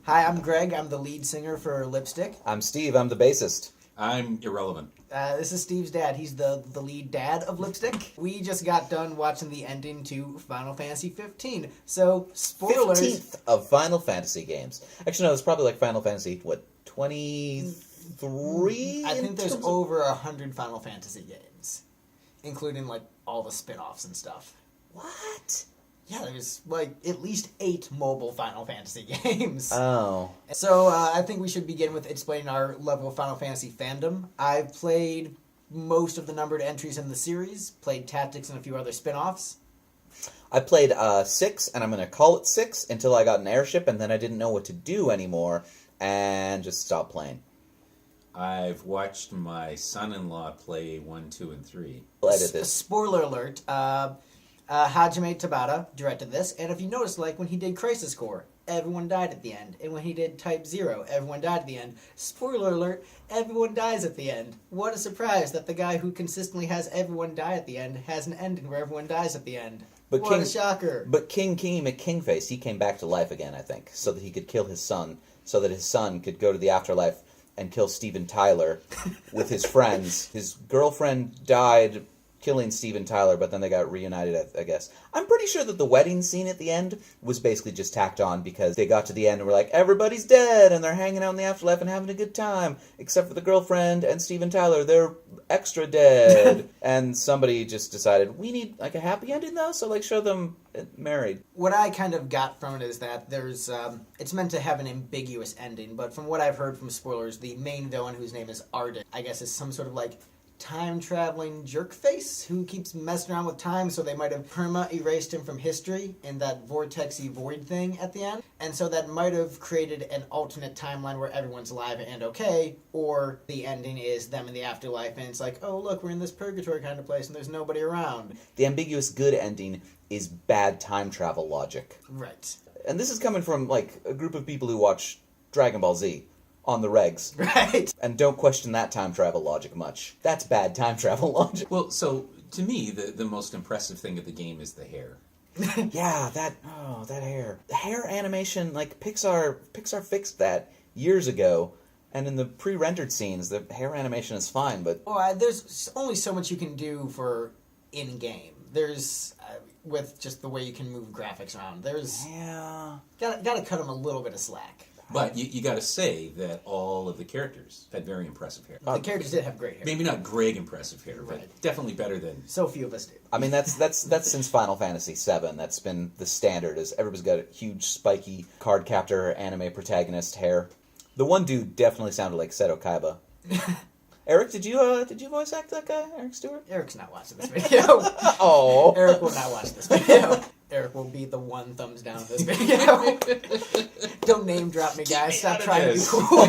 Hi, I'm Greg. I'm the lead singer for Lipstick. I'm Steve. I'm the bassist. I'm irrelevant. This is Steve's dad. He's the lead dad of Lipstick. We just got done watching the ending to Final Fantasy 15. So, spoilers. 15th of Final Fantasy games. Actually, no, it's probably like Final Fantasy, 23? I think there's over 100 Final Fantasy games, including like all the spin-offs and stuff. What? Yeah, there's like at least 8 mobile Final Fantasy games. Oh. So I think we should begin with explaining our level of Final Fantasy fandom. I've played most of the numbered entries in the series, played Tactics and a few other spin-offs. I played 6, and I'm going to call it 6 until I got an airship, and then I didn't know what to do anymore, and just stopped playing. I've watched my son-in-law play 1, 2, and 3. I'll edit this. Spoiler alert, Hajime Tabata directed this, and if you notice, like, when he did Crisis Core, everyone died at the end. And when he did Type 0, everyone died at the end. Spoiler alert, everyone dies at the end. What a surprise that the guy who consistently has everyone die at the end has an ending where everyone dies at the end. But what a shocker. But King McKingface, he came back to life again, I think, so that he could kill his son, so that his son could go to the afterlife and kill Steven Tyler with his friends. His girlfriend died killing Steven Tyler, but then they got reunited, I guess. I'm pretty sure that the wedding scene at the end was basically just tacked on because they got to the end and were like, everybody's dead, and they're hanging out in the afterlife and having a good time, except for the girlfriend and Steven Tyler. They're extra dead. And somebody just decided, we need like a happy ending though, so like show them married. What I kind of got from it is that there's, it's meant to have an ambiguous ending, but from what I've heard from spoilers, the main villain, whose name is Arden, I guess is some sort of like time-traveling jerk-face who keeps messing around with time, so they might have perma-erased him from history in that vortexy void thing at the end. And so that might have created an alternate timeline where everyone's alive and okay, or the ending is them in the afterlife and it's like, oh look, we're in this purgatory kind of place and there's nobody around. The ambiguous good ending is bad time travel logic. Right. And this is coming from like a group of people who watch Dragon Ball Z on the regs. Right. And don't question that time travel logic much. That's bad time travel logic. Well, so to me, the most impressive thing of the game is the hair. Yeah, that hair. The hair animation, like Pixar fixed that years ago. And in the pre-rendered scenes, the hair animation is fine, but Well, there's only so much you can do for in-game. There's, with just the way you can move graphics around, there's... yeah. Gotta cut them a little bit of slack. But you got to say that all of the characters had very impressive hair. The characters did have great hair. Maybe not Greg impressive hair, Right. but definitely better than... So few of us do. I mean, that's since Final Fantasy VII. That's been the standard. Is everybody's got a huge, spiky card captor anime protagonist hair. The one dude definitely sounded like Seto Kaiba. Eric, did you voice act that guy, Eric Stewart? Eric's not watching this video. Oh. Eric will not watch this video. Eric will be the one thumbs down of this video. Don't name drop me, guys. Stop trying to be cool.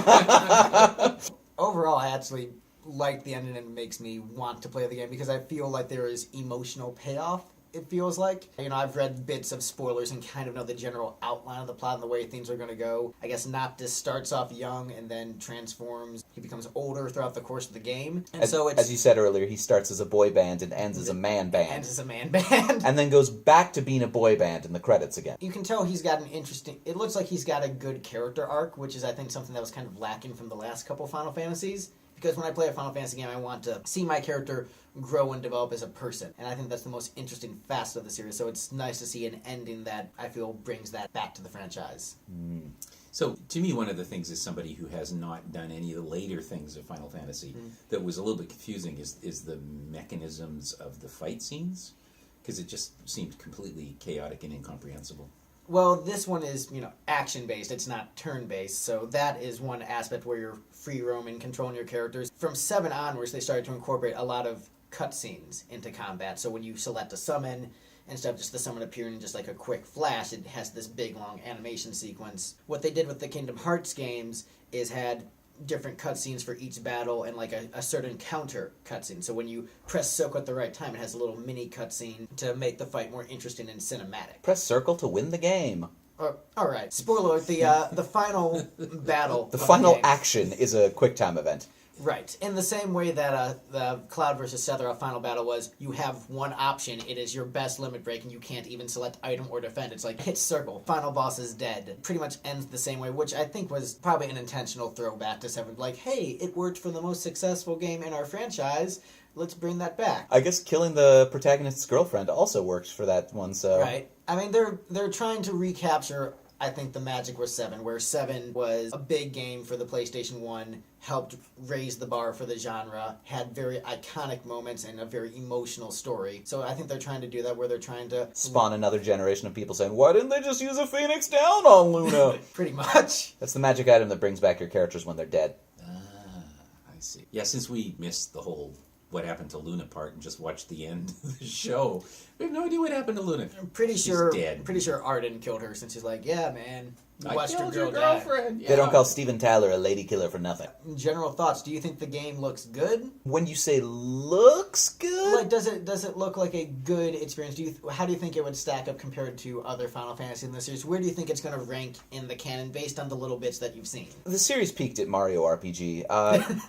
Overall, I actually like the ending and it makes me want to play the game because I feel like there is emotional payoff, it feels like. You know, I've read bits of spoilers and kind of know the general outline of the plot and the way things are going to go. I guess Noctis starts off young and then transforms. He becomes older throughout the course of the game. And so it's... As you said earlier, he starts as a boy band and ends as a man band. Ends as a man band. And then goes back to being a boy band in the credits again. You can tell he's got an interesting... It looks like he's got a good character arc, which is, I think, something that was kind of lacking from the last couple Final Fantasies. Because when I play a Final Fantasy game, I want to see my character grow and develop as a person. And I think that's the most interesting facet of the series. So it's nice to see an ending that I feel brings that back to the franchise. Mm. So, to me, one of the things as somebody who has not done any of the later things of Final Fantasy that was a little bit confusing is the mechanisms of the fight scenes. Because it just seemed completely chaotic and incomprehensible. Well, this one is, action-based. It's not turn-based. So that is one aspect where you're free roaming, controlling your characters. From 7 onwards, they started to incorporate a lot of cutscenes into combat. So when you select a summon, instead of just the summon appearing in just like a quick flash, it has this big, long animation sequence. What they did with the Kingdom Hearts games is had different cutscenes for each battle and like a certain counter cutscene. So when you press circle at the right time, it has a little mini cutscene to make the fight more interesting and cinematic. Press circle to win the game. All right. Spoiler alert, the final battle. The final action is a QuickTime event. Right. In the same way that the Cloud versus Sephiroth final battle was, you have one option, it is your best limit break, and you can't even select item or defend. It's like, hit circle, final boss is dead. Pretty much ends the same way, which I think was probably an intentional throwback to Seven. Like, hey, it worked for the most successful game in our franchise, let's bring that back. I guess killing the protagonist's girlfriend also works for that one, so... Right. I mean, they're trying to recapture, I think, the magic with 7, where 7 was a big game for the PlayStation 1, helped raise the bar for the genre, had very iconic moments and a very emotional story. So I think they're trying to do that, where they're trying to... Spawn another generation of people saying, why didn't they just use a Phoenix Down on Luna? Pretty much. That's the magic item that brings back your characters when they're dead. I see. Yeah, since we missed the whole what happened to Luna part and just watched the end of the show, we have no idea what happened to Luna. I'm pretty She's sure dead. Pretty sure Arden killed her, since she's like, yeah, man, you I watched killed your your girl die. girlfriend. Yeah. They don't call Steven Tyler a lady killer for nothing. General thoughts, do you think the game looks good? When you say looks good... Like, does it look like a good experience? How do you think it would stack up compared to other Final Fantasy in the series? Where do you think it's going to rank in the canon based on the little bits that you've seen? The series peaked at Mario RPG.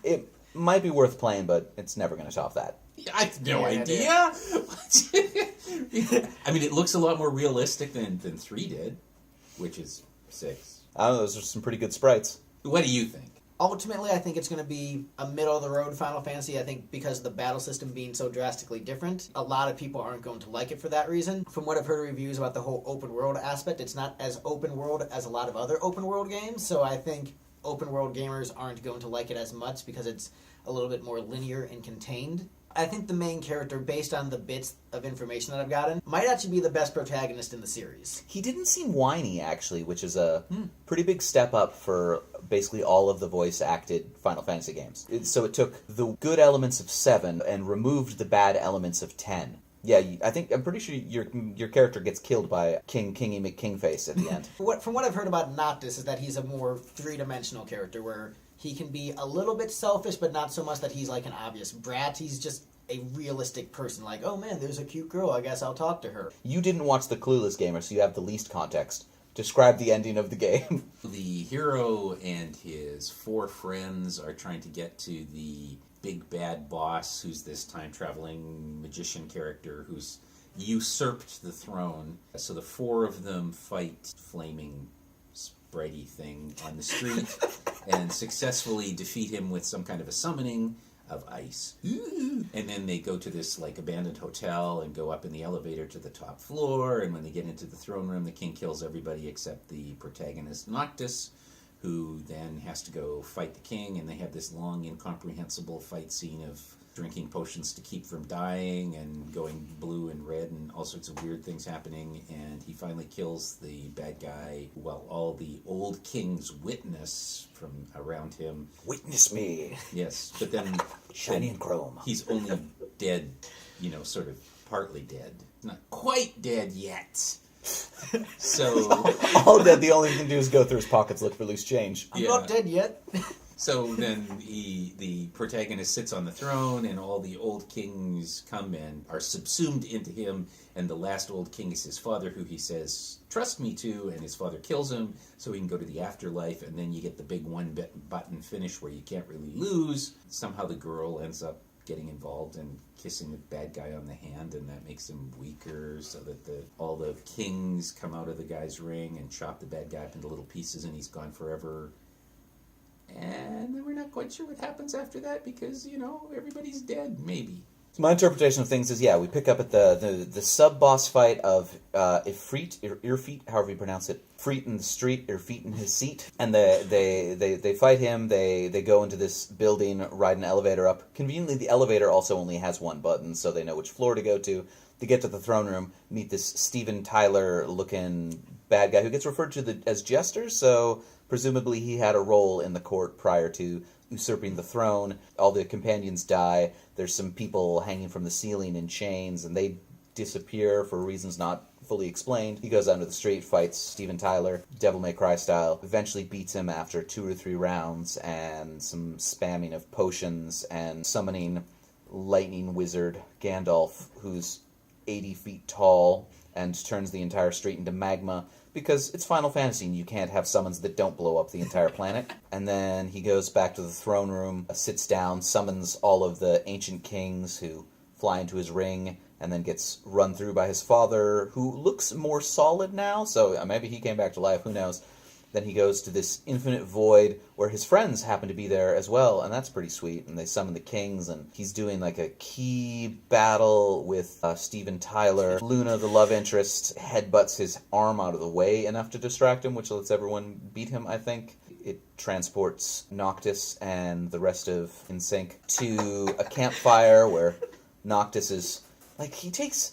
It might be worth playing, but it's never going to top that. I have no Yeah, idea. I mean, it looks a lot more realistic than 3 did, which is 6. I don't know, those are some pretty good sprites. What do you think? Ultimately, I think it's going to be a middle-of-the-road Final Fantasy. I think because of the battle system being so drastically different, a lot of people aren't going to like it for that reason. From what I've heard reviews about the whole open-world aspect, it's not as open-world as a lot of other open-world games, so I think open-world gamers aren't going to like it as much because it's a little bit more linear and contained. I think the main character, based on the bits of information that I've gotten, might actually be the best protagonist in the series. He didn't seem whiny, actually, which is a pretty big step up for basically all of the voice-acted Final Fantasy games. So it took the good elements of 7 and removed the bad elements of 10. Yeah, I'm pretty sure your character gets killed by Kingy McKingface at the end. From what I've heard about Noctis is that he's a more three-dimensional character, where he can be a little bit selfish, but not so much that he's like an obvious brat. He's just a realistic person, like, oh man, there's a cute girl, I guess I'll talk to her. You didn't watch The Clueless Gamer, so you have the least context. Describe the ending of the game. The hero and his 4 friends are trying to get to the big bad boss, who's this time-traveling magician character who's usurped the throne. So the 4 of them fight flaming spritey thing on the street and successfully defeat him with some kind of a summoning of ice. And then they go to this like abandoned hotel and go up in the elevator to the top floor, and when they get into the throne room, the king kills everybody except the protagonist Noctis, who then has to go fight the king, and they have this long incomprehensible fight scene of drinking potions to keep from dying and going blue and red and all sorts of weird things happening, and he finally kills the bad guy while all the old kings witness from around him. Witness me. Yes, but then Shiny and chrome. he's only dead, sort of partly dead. Not quite dead yet. So All dead, the only thing he can do is go through his pockets, look for loose change. I'm not dead yet. So then the protagonist sits on the throne, and all the old kings come and are subsumed into him, and the last old king is his father, who he says, trust me to, and his father kills him so he can go to the afterlife, and then you get the big one-button finish where you can't really lose. Somehow the girl ends up getting involved and kissing the bad guy on the hand, and that makes him weaker, so that all the kings come out of the guy's ring and chop the bad guy up into little pieces, and he's gone forever. And then we're not quite sure what happens after that because, everybody's dead, maybe. My interpretation of things is, we pick up at the sub-boss fight of Irfit, however you pronounce it. Freet in the street, Irfit in his seat. And they fight him, they go into this building, ride an elevator up. Conveniently, the elevator also only has one button, so they know which floor to go to. They get to the throne room, meet this Steven Tyler-looking bad guy who gets referred to as Jester, so presumably he had a role in the court prior to usurping the throne. All the companions die. There's some people hanging from the ceiling in chains, and they disappear for reasons not fully explained. He goes out into the street, fights Steven Tyler, Devil May Cry style, eventually beats him after 2 or 3 rounds, and some spamming of potions, and summoning lightning wizard Gandalf, who's 80 feet tall and turns the entire street into magma, because it's Final Fantasy and you can't have summons that don't blow up the entire planet. And then he goes back to the throne room, sits down, summons all of the ancient kings who fly into his ring, and then gets run through by his father, who looks more solid now, so maybe he came back to life, who knows. Then he goes to this infinite void where his friends happen to be there as well, and that's pretty sweet. And they summon the kings, and he's doing like a key battle with Steven Tyler. Luna, the love interest, headbutts his arm out of the way enough to distract him, which lets everyone beat him, I think. It transports Noctis and the rest of NSYNC to a campfire where Noctis is... like, he takes...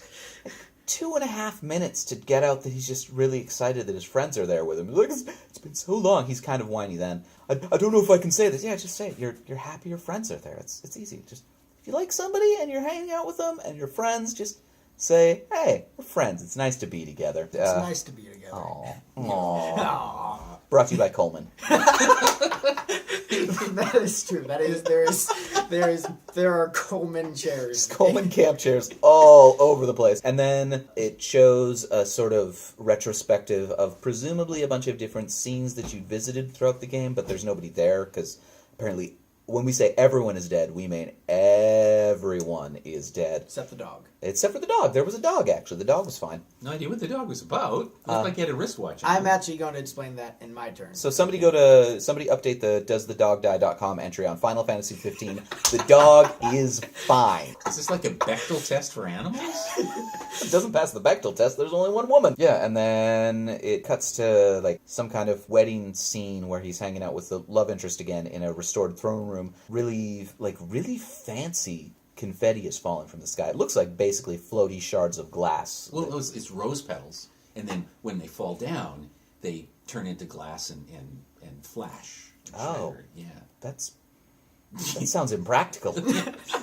2.5 minutes to get out that he's just really excited that his friends are there with him. Like, it's been so long. He's kind of whiny then. I don't know if I can say this. Yeah, just say it. You're happy your friends are there. It's easy. Just, if you like somebody and you're hanging out with them and you're friends, just say, hey, we're friends. It's nice to be together. It's nice to be together. Aww. Brought to you by Coleman. That is true. That is there are Coleman chairs. Coleman camp chairs all over the place. And then it shows a sort of retrospective of presumably a bunch of different scenes that you'd visited throughout the game, but there's nobody there because apparently when we say everyone is dead, we mean everyone is dead. Except the dog. Except for the dog. There was a dog, actually. The dog was fine. No idea what the dog was about. Looked like he had a wristwatch on. I'm actually going to explain that in my turn. So somebody update the doesthedogdie.com entry on Final Fantasy 15. The dog is fine. Is this like a Bechdel test for animals? It doesn't pass the Bechdel test. There's only one woman. Yeah, and then it cuts to like some kind of wedding scene where he's hanging out with the love interest again in a restored throne room. Really fancy confetti is falling from the sky. It looks like basically floaty shards of glass. Well, it's rose petals, and then when they fall down, they turn into glass and flash. And shatter. Yeah. That sounds impractical.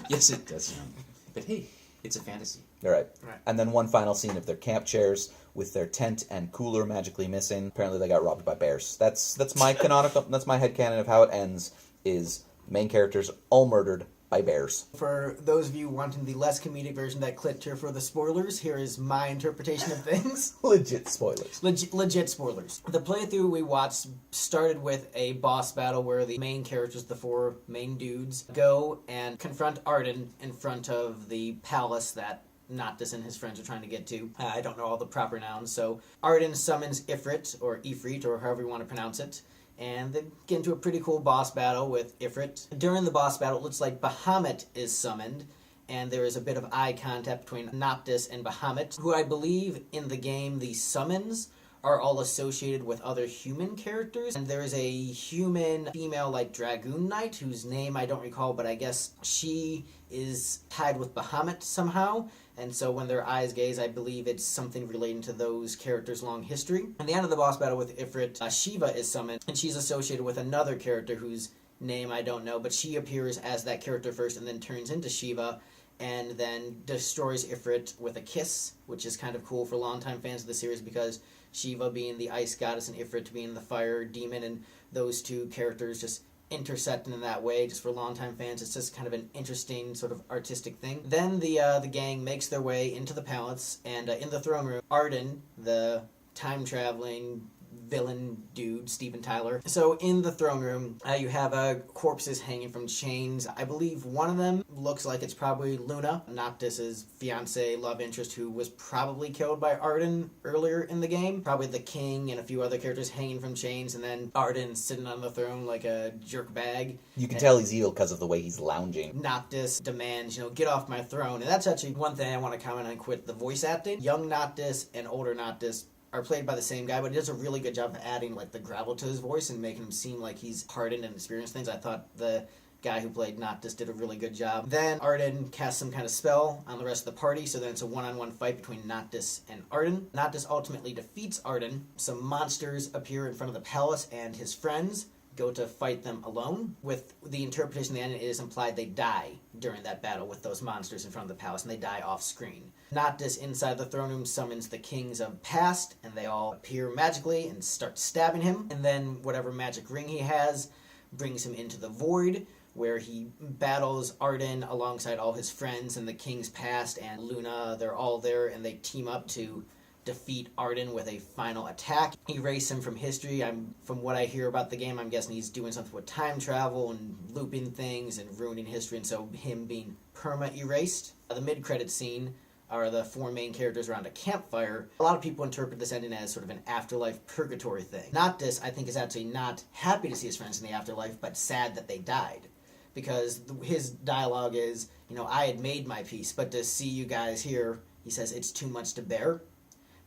Yes, it does sound. But hey, it's a fantasy. All right. And then one final scene of their camp chairs with their tent and cooler magically missing. Apparently they got robbed by bears. That's my canonical. That's my headcanon of how it ends. Is main characters all murdered by bears. For those of you wanting the less comedic version that clicked here for the spoilers, here is my interpretation of things. Legit spoilers. Legit spoilers. The playthrough we watched started with a boss battle where the main characters, the four main dudes, go and confront Arden in front of the palace that Noctis and his friends are trying to get to. I don't know all the proper nouns, so Arden summons Ifrit, or however you want to pronounce it, and they get into a pretty cool boss battle with Ifrit. During the boss battle, it looks like Bahamut is summoned, and there is a bit of eye contact between Noctis and Bahamut, who I believe in the game the summons are all associated with other human characters. And there is a human female like Dragoon Knight, whose name I don't recall, but I guess she is tied with Bahamut somehow. And so when their eyes gaze, I believe it's something relating to those characters' long history. At the end of the boss battle with Ifrit, Shiva is summoned, and she's associated with another character whose name I don't know, but she appears as that character first and then turns into Shiva, and then destroys Ifrit with a kiss, which is kind of cool for longtime fans of the series because Shiva being the ice goddess and Ifrit being the fire demon, and those two characters just intersecting in that way. Just for longtime fans, it's just kind of an interesting sort of artistic thing. Then the gang makes their way into the palace, and in the throne room, Arden, the time-traveling villain dude, Steven Tyler. So in the throne room, you have corpses hanging from chains. I believe one of them looks like it's probably Luna, Noctis' fiance, love interest, who was probably killed by Arden earlier in the game. Probably the king and a few other characters hanging from chains, and then Arden sitting on the throne like a jerk bag. You can tell he's evil because of the way he's lounging. Noctis demands, get off my throne. And that's actually one thing I want to comment on the voice acting. Young Noctis and older Noctis are played by the same guy, but he does a really good job of adding the gravel to his voice and making him seem like he's hardened and experienced things. I thought the guy who played Noctis did a really good job. Then Arden casts some kind of spell on the rest of the party, so then it's a one-on-one fight between Noctis and Arden. Noctis ultimately defeats Arden. Some monsters appear in front of the palace, and his friends go to fight them alone. With the interpretation of the end, it is implied they die during that battle with those monsters in front of the palace, and they die off-screen. Noctis, inside the throne room, summons the kings of past, and they all appear magically and start stabbing him. And then whatever magic ring he has brings him into the void, where he battles Arden alongside all his friends and the kings past and Luna. They're all there, and they team up to defeat Arden with a final attack, erase him from history. From what I hear about the game, I'm guessing he's doing something with time travel and looping things and ruining history, and so him being perma-erased. The mid-credit scene are the four main characters around a campfire. A lot of people interpret this ending as sort of an afterlife purgatory thing. Noctis, I think, is actually not happy to see his friends in the afterlife, but sad that they died. Because his dialogue is, I had made my peace, but to see you guys here, he says, it's too much to bear.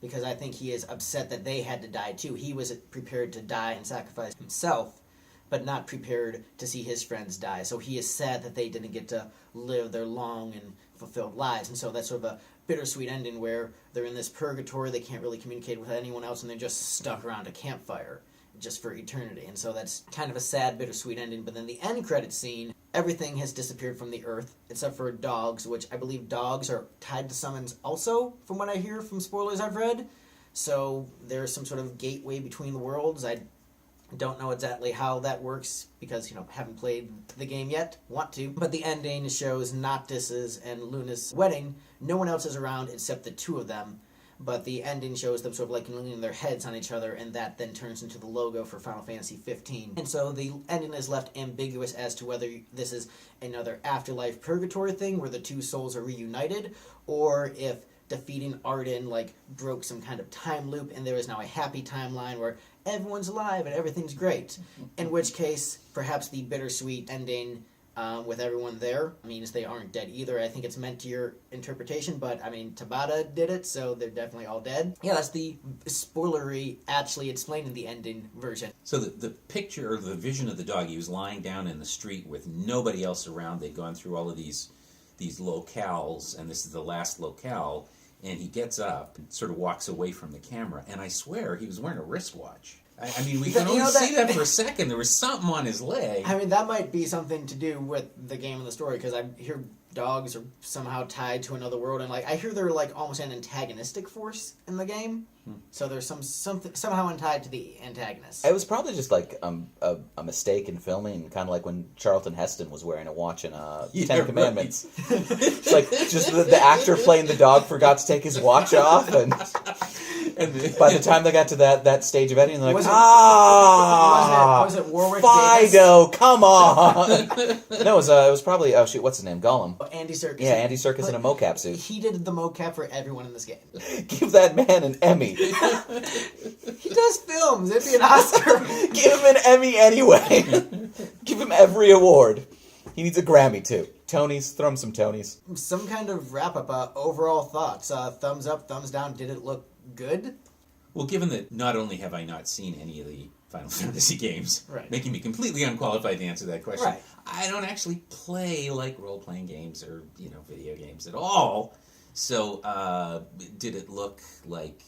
Because I think he is upset that they had to die too. He was prepared to die and sacrifice himself, but not prepared to see his friends die. So he is sad that they didn't get to live their long and fulfilled lives. And so that's sort of a bittersweet ending where they're in this purgatory, they can't really communicate with anyone else, and they're just stuck around a campfire just for eternity. And so that's kind of a sad, bittersweet ending. But then the end credit scene, everything has disappeared from the earth, except for dogs, which I believe dogs are tied to summons also, from what I hear from spoilers I've read. So there's some sort of gateway between the worlds. I don't know exactly how that works because, haven't played the game yet. Want to. But the ending shows Noctis's and Luna's wedding. No one else is around except the two of them. But the ending shows them sort of like leaning their heads on each other, and that then turns into the logo for Final Fantasy 15. And so the ending is left ambiguous as to whether this is another afterlife purgatory thing where the two souls are reunited, or if defeating Arden broke some kind of time loop and there is now a happy timeline where everyone's alive and everything's great. In which case, perhaps the bittersweet ending with everyone there means they aren't dead either. I think it's meant to your interpretation, but Tabata did it, so they're definitely all dead. Yeah, that's the spoilery actually explained in the ending version. So the picture or the vision of the dog, he was lying down in the street with nobody else around. They'd gone through all of these locales, and this is the last locale. And he gets up and sort of walks away from the camera. And I swear he was wearing a wristwatch. We can only see that for a second. There was something on his leg. That might be something to do with the game and the story, because I hear dogs are somehow tied to another world, and I hear they're almost an antagonistic force in the game. So there's something somehow untied to the antagonist. It was probably just a mistake in filming, kind of like when Charlton Heston was wearing a watch in Ten Commandments. Right. It's just the actor playing the dog forgot to take his watch off, and by the time they got to that stage of editing, they're like, was it Warwick Fido, Davis? Come on! No, it was probably, what's his name? Gollum. Andy Serkis. Yeah, Andy Serkis in a mocap suit. He did the mocap for everyone in this game. Give that man an Emmy. He does films. It'd be an Oscar. Give him an Emmy anyway. Give him every award. He needs a Grammy, too. Tonys. Throw him some Tonys. Some kind of wrap-up. Overall thoughts. Thumbs up, thumbs down. Did it look good? Well, given that not only have I not seen any of the Final Fantasy games, right, making me completely unqualified to answer that question, right, I don't actually play role-playing games or video games at all. So, did it look like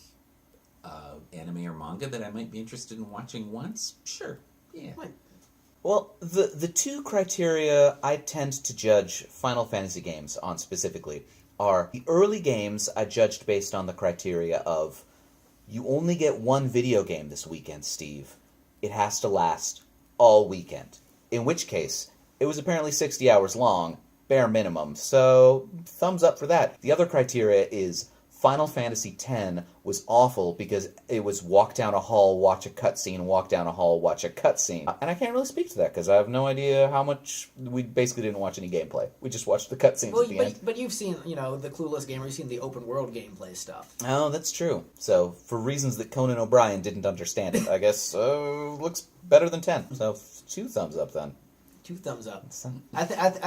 anime or manga that I might be interested in watching once? Sure, yeah. Well, the two criteria I tend to judge Final Fantasy games on specifically are the early games I judged based on the criteria of, you only get one video game this weekend, Steve. It has to last all weekend. In which case, it was apparently 60 hours long, bare minimum, so thumbs up for that. The other criteria is Final Fantasy X was awful because it was walk down a hall, watch a cutscene, walk down a hall, watch a cutscene. And I can't really speak to that because I have no idea how much... We basically didn't watch any gameplay. We just watched the cutscenes at the end. But you've seen, the Clueless gamer, you've seen the open world gameplay stuff. Oh, that's true. So, for reasons that Conan O'Brien didn't understand it, I guess looks better than 10. So, 2 thumbs up then. 2 thumbs up. I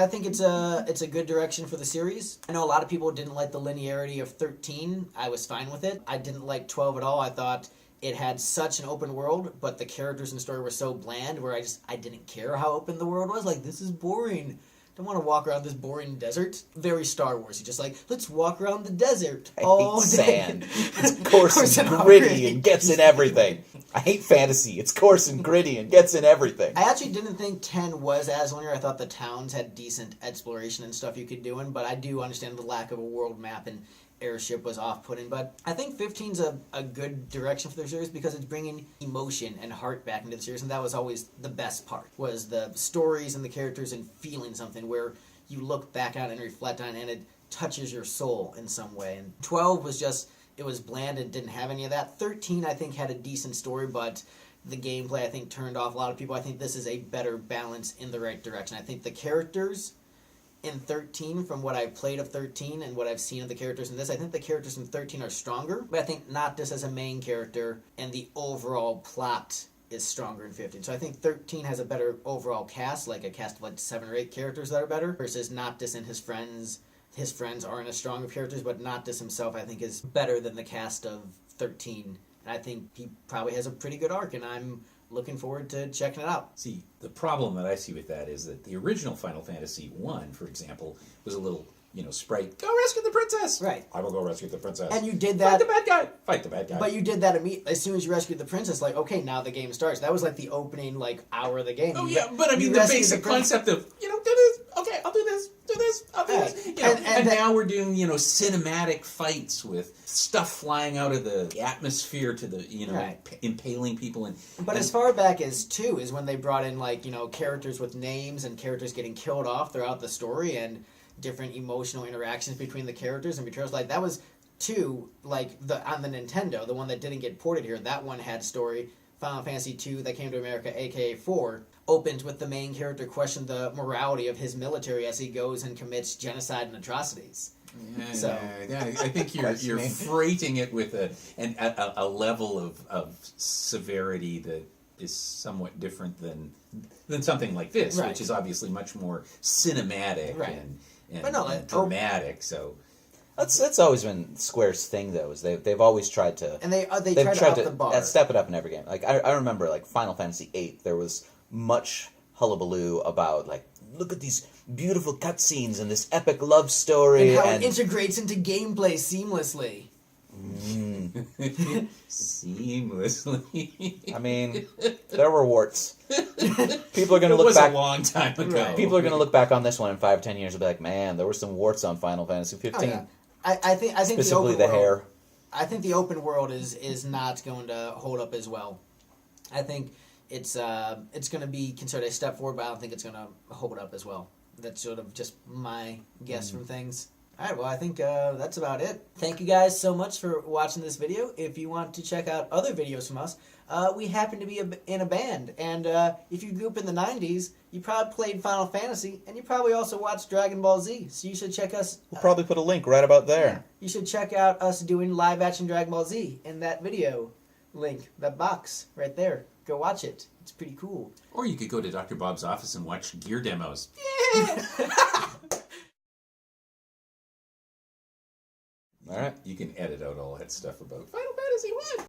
think it's a good direction for the series. I know a lot of people didn't like the linearity of 13. I was fine with it. I didn't like 12 at all. I thought it had such an open world, but the characters and story were so bland where I didn't care how open the world was. This is boring. Don't want to walk around this boring desert. Very Star Wars. You're just let's walk around the desert all day. Sand. It's coarse and gritty and gets in everything. I hate fantasy. It's coarse and gritty and gets in everything. I actually didn't think 10 was as linear. I thought the towns had decent exploration and stuff you could do in, but I do understand the lack of a world map and airship was off-putting. But I think 15's a good direction for the series because it's bringing emotion and heart back into the series, and that was always the best part, was the stories and the characters and feeling something where you look back on it and reflect on it and it touches your soul in some way. And 12 was just it was bland and didn't have any of that. 13, I think, had a decent story, but the gameplay, I think, turned off a lot of people. I think this is a better balance in the right direction. I think the characters in 13, from what I've played of 13 and what I've seen of the characters in this, I think the characters in 13 are stronger, but I think Noctis as a main character and the overall plot is stronger in 15. So I think 13 has a better overall cast, like a cast of like 7 or 8 characters that are better, versus Noctis and his friends. His friends aren't as strong of characters, but Noctis himself, I think, is better than the cast of 13. And I think he probably has a pretty good arc, and I'm looking forward to checking it out. See, the problem that I see with that is that the original Final Fantasy 1, for example, was a little, sprite, go rescue the princess! Right. I will go rescue the princess. And you did that... Fight the bad guy! Fight the bad guy. But you did that immediately. As soon as you rescued the princess, like, okay, now the game starts. That was like the opening, hour of the game. Oh, yeah, but I mean, the basic concept of, do this, okay, I'll do this, I'll do this. And now we're doing, cinematic fights with stuff flying out of the atmosphere to the, right. Impaling people. But as far back as 2 is when they brought in, characters with names and characters getting killed off throughout the story and different emotional interactions between the characters and betrayals. Like, that was 2, on the Nintendo, the one that didn't get ported here. That one had story. Final Fantasy 2 that came to America, aka 4, opens with the main character question the morality of his military as he goes and commits genocide and atrocities. Yeah, I think you're freighting it with a level of severity that is somewhat different than something like this, right. which is obviously much more cinematic right. and dramatic. So that's always been Square's thing, though. Is they've always tried to and they've tried to up the bar. Step it up in every game. Like I remember, Final Fantasy VIII, there was much hullabaloo about look at these beautiful cutscenes and this epic love story and how it integrates into gameplay seamlessly. Seamlessly. I mean, there were warts. People are going to look back a long time ago. Right. People are going to look back on this one in 5 or 10 years and be like, "Man, there were some warts on Final Fantasy 15." Oh, yeah. I think specifically the hair. I think the open world is not going to hold up as well. I think it's going to be considered a step forward, but I don't think it's going to hold up as well. That's sort of just my guess from things. All right, well, I think that's about it. Thank you guys so much for watching this video. If you want to check out other videos from us, we happen to be in a band. And if you grew up in the 90s, you probably played Final Fantasy, and you probably also watched Dragon Ball Z. So you should check us... We'll probably put a link right about there. Yeah, you should check out us doing live-action Dragon Ball Z in that video link, that box right there. Go watch it. It's pretty cool. Or you could go to Dr. Bob's office and watch gear demos. Yeah! All right. You can edit out all that stuff about Final Fantasy 1.